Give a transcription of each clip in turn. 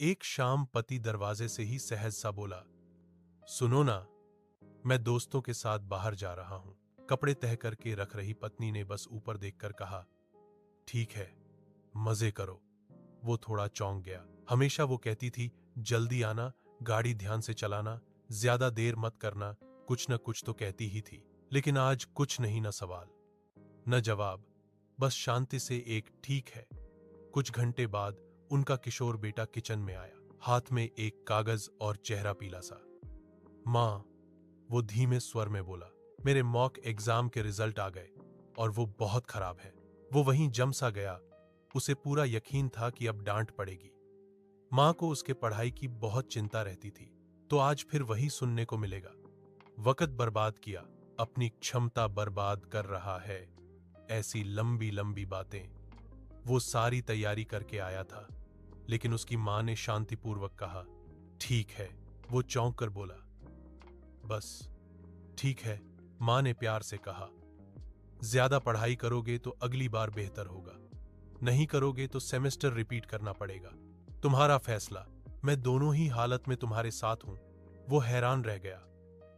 एक शाम पति दरवाजे से ही सहज सा बोला, सुनो ना, मैं दोस्तों के साथ बाहर जा रहा हूं। कपड़े तह करके रख रही पत्नी ने बस ऊपर देखकर कहा, ठीक है, मजे करो। वो थोड़ा चौंक गया। हमेशा वो कहती थी, जल्दी आना, गाड़ी ध्यान से चलाना, ज्यादा देर मत करना, कुछ न कुछ तो कहती ही थी। लेकिन आज कुछ नहीं, न सवाल न जवाब, बस शांति से एक ठीक है। कुछ घंटे बाद उनका किशोर बेटा किचन में आया, हाथ में एक कागज और चेहरा पीला सा। मां, वो धीमे स्वर में बोला, मेरे मॉक एग्जाम के रिजल्ट आ गए और वो बहुत खराब है। वो वहीं जम सा गया। उसे पूरा यकीन था कि अब डांट पड़ेगी। मां को उसके पढ़ाई की बहुत चिंता रहती थी, तो आज फिर वही सुनने को मिलेगा। वक्त बर्बाद किया, अपनी क्षमता बर्बाद कर रहा है, ऐसी लंबी लंबी बातें। वो सारी तैयारी करके आया था, लेकिन उसकी मां ने शांतिपूर्वक कहा, ठीक है। वो चौंक कर बोला, बस ठीक है। मां ने प्यार से कहा, ज्यादा पढ़ाई करोगे तो अगली बार बेहतर होगा, नहीं करोगे तो सेमेस्टर रिपीट करना पड़ेगा। तुम्हारा फैसला, मैं दोनों ही हालत में तुम्हारे साथ हूं। वो हैरान रह गया।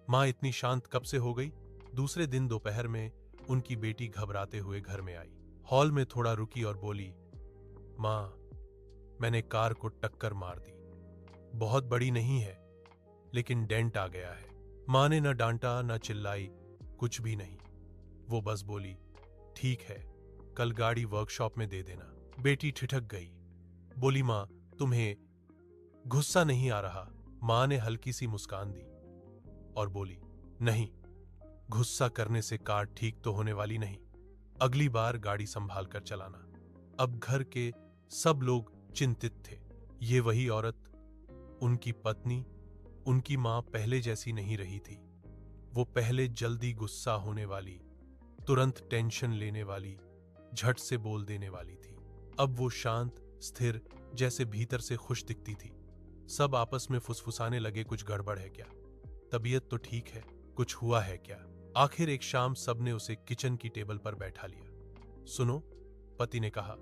मां इतनी शांत कब से हो गई? दूसरे दिन दोपहर में उनकी बेटी घबराते हुए घर में आई। हॉल में थोड़ा रुकी और बोली, मां, मैंने कार को टक्कर मार दी। बहुत बड़ी नहीं है, लेकिन डेंट आ गया है। मां ने न डांटा न चिल्लाई, कुछ भी नहीं। वो बस बोली, ठीक है, कल गाड़ी वर्कशॉप में दे देना। बेटी ठिठक गई, बोली, मां, तुम्हें गुस्सा नहीं आ रहा? मां ने हल्की सी मुस्कान दी और बोली, नहीं, गुस्सा करने से कार ठीक तो होने वाली नहीं। अगली बार गाड़ी संभाल कर चलाना। अब घर के सब लोग चिंतित थे। ये वही औरत, उनकी पत्नी, उनकी मां पहले जैसी नहीं रही थी। वो पहले जल्दी गुस्सा होने वाली, तुरंत टेंशन लेने वाली, झट से बोल देने वाली थी। अब वो शांत, स्थिर, जैसे भीतर से खुश दिखती थी। सब आपस में फुसफुसाने लगे, कुछ गड़बड़ है क्या? तबीयत तो ठीक है, कुछ हुआ है क्या? आखिर एक शाम सबने उसे किचन की टेबल पर बैठा लिया। सुनो, पति ने कहा,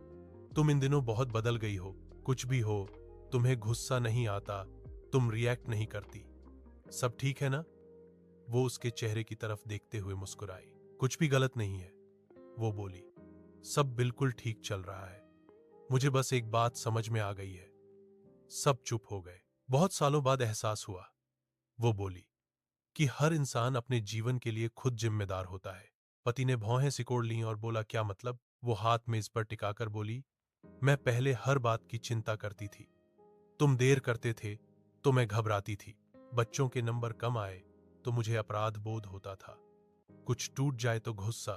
तुम इन दिनों बहुत बदल गई हो। कुछ भी हो, तुम्हें गुस्सा नहीं आता, तुम रिएक्ट नहीं करती। सब ठीक है ना? वो उसके चेहरे की तरफ देखते हुए मुस्कुराई। कुछ भी गलत नहीं है, वो बोली, सब बिल्कुल ठीक चल रहा है। मुझे बस एक बात समझ में आ गई है। सब चुप हो गए। बहुत सालों बाद एहसास हुआ, वो बोली, कि हर इंसान अपने जीवन के लिए खुद जिम्मेदार होता है। पति ने भौहें सिकोड़ लीं और बोला, क्या मतलब? वो हाथ मेज पर टिकाकर बोली, मैं पहले हर बात की चिंता करती थी। तुम देर करते थे तो मैं घबराती थी। बच्चों के नंबर कम आए तो मुझे अपराध बोध होता था। कुछ टूट जाए तो गुस्सा,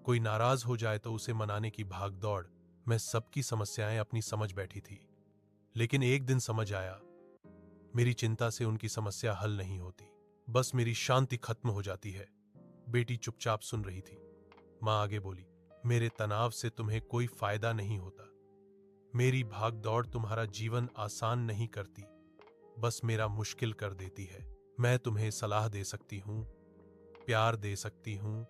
कोई नाराज हो जाए तो उसे मनाने की भाग दौड़। मैं सबकी समस्याएं अपनी समझ बैठी थी। लेकिन एक दिन समझ आया, मेरी चिंता से उनकी समस्या हल नहीं होती, बस मेरी शांति खत्म हो जाती है। बेटी चुपचाप सुन रही थी। मां आगे बोली, मेरे तनाव से तुम्हें कोई फायदा नहीं होता। मेरी भाग दौड़ तुम्हारा जीवन आसान नहीं करती, बस मेरा मुश्किल कर देती है। मैं तुम्हें सलाह दे सकती हूं, प्यार दे सकती हूं,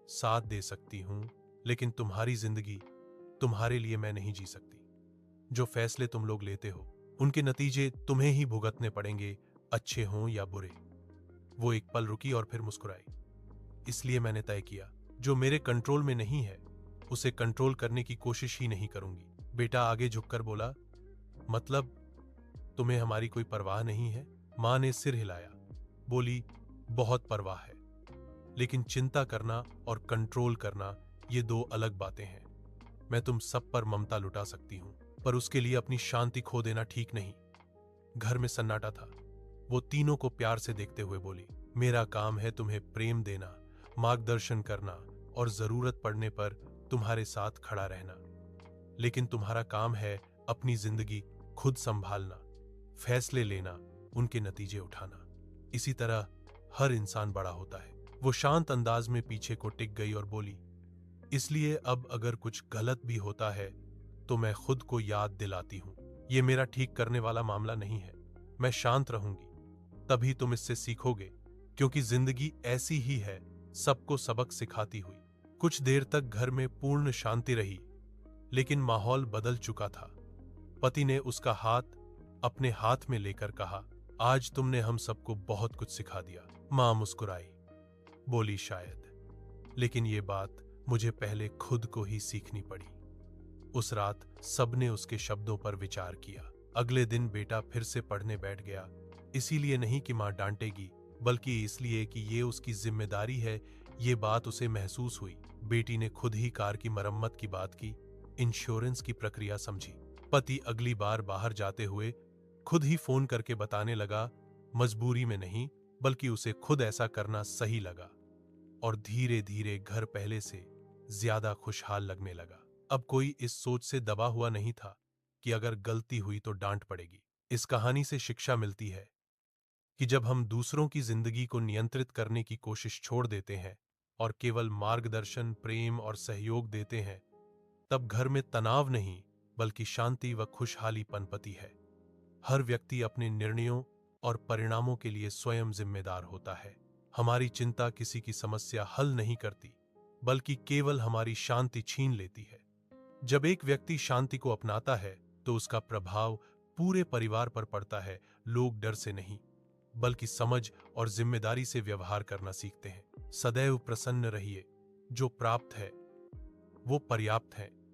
साथ दे सकती हूं, लेकिन तुम्हारी जिंदगी तुम्हारे लिए मैं नहीं जी सकती। जो फैसले तुम लोग लेते हो, उनके नतीजे तुम्हें ही भुगतने पड़ेंगे, अच्छे हों या बुरे। वो एक पल रुकी और फिर मुस्कुराई। इसलिए मैंने तय किया, जो मेरे कंट्रोल में नहीं है, उसे कंट्रोल करने की कोशिश ही नहीं करूंगी। बेटा आगे झुककर बोला, मतलब तुम्हें हमारी कोई परवाह नहीं है? मां ने सिर हिलाया, बोली, बहुत परवाह है, लेकिन चिंता करना और कंट्रोल करना ये दो अलग बातें हैं। मैं तुम सब पर ममता लुटा सकती हूं, पर उसके लिए अपनी शांति खो देना ठीक नहीं। घर में सन्नाटा था। वो तीनों को प्यार से देखते हुए बोली, मेरा काम है तुम्हें प्रेम देना, मार्गदर्शन करना और जरूरत पड़ने पर तुम्हारे साथ खड़ा रहना। लेकिन तुम्हारा काम है अपनी जिंदगी खुद संभालना, फैसले लेना, उनके नतीजे उठाना। इसी तरह हर इंसान बड़ा होता है। वो शांत अंदाज में पीछे को टिक गई और बोली, इसलिए अब अगर कुछ गलत भी होता है तो मैं खुद को याद दिलाती हूं, ये मेरा ठीक करने वाला मामला नहीं है। मैं शांत रहूंगी, तभी तुम इससे सीखोगे, क्योंकि जिंदगी ऐसी ही है, सबको सबक सिखाती हुई। कुछ देर तक घर में पूर्ण शांति रही, लेकिन माहौल बदल चुका था। पति ने उसका हाथ अपने हाथ में लेकर कहा, आज तुमने हम सबको बहुत कुछ सिखा दिया। मां मुस्कुराई, बोली शायद, लेकिन ये बात मुझे पहले खुद को ही सीखनी पड़ी। उस रात सबने उसके शब्दों पर विचार किया। अगले दिन बेटा फिर से पढ़ने बैठ गया, इसीलिए नहीं कि मां डांटेगी, बल्कि इसलिए कि ये उसकी जिम्मेदारी है। ये बात उसे महसूस हुई। बेटी ने खुद ही कार की मरम्मत की बात की, इंश्योरेंस की प्रक्रिया समझी। पति अगली बार बाहर जाते हुए खुद ही फोन करके बताने लगा, मजबूरी में नहीं, बल्कि उसे खुद ऐसा करना सही लगा। और धीरे धीरे घर पहले से ज्यादा खुशहाल लगने लगा। अब कोई इस सोच से दबा हुआ नहीं था कि अगर गलती हुई तो डांट पड़ेगी। इस कहानी से शिक्षा मिलती है कि जब हम दूसरों की जिंदगी को नियंत्रित करने की कोशिश छोड़ देते हैं और केवल मार्गदर्शन, प्रेम और सहयोग देते हैं, तब घर में तनाव नहीं, बल्कि शांति व खुशहाली पनपती है। हर व्यक्ति अपने निर्णयों और परिणामों के लिए स्वयं जिम्मेदार होता है। हमारी चिंता किसी की समस्या हल नहीं करती, बल्कि केवल हमारी शांति छीन लेती है। जब एक व्यक्ति शांति को अपनाता है तो उसका प्रभाव पूरे परिवार पर पड़ता है। लोग डर से नहीं, बल्कि समझ और जिम्मेदारी से व्यवहार करना सीखते हैं। सदैव प्रसन्न रहिए, जो प्राप्त है वो पर्याप्त है।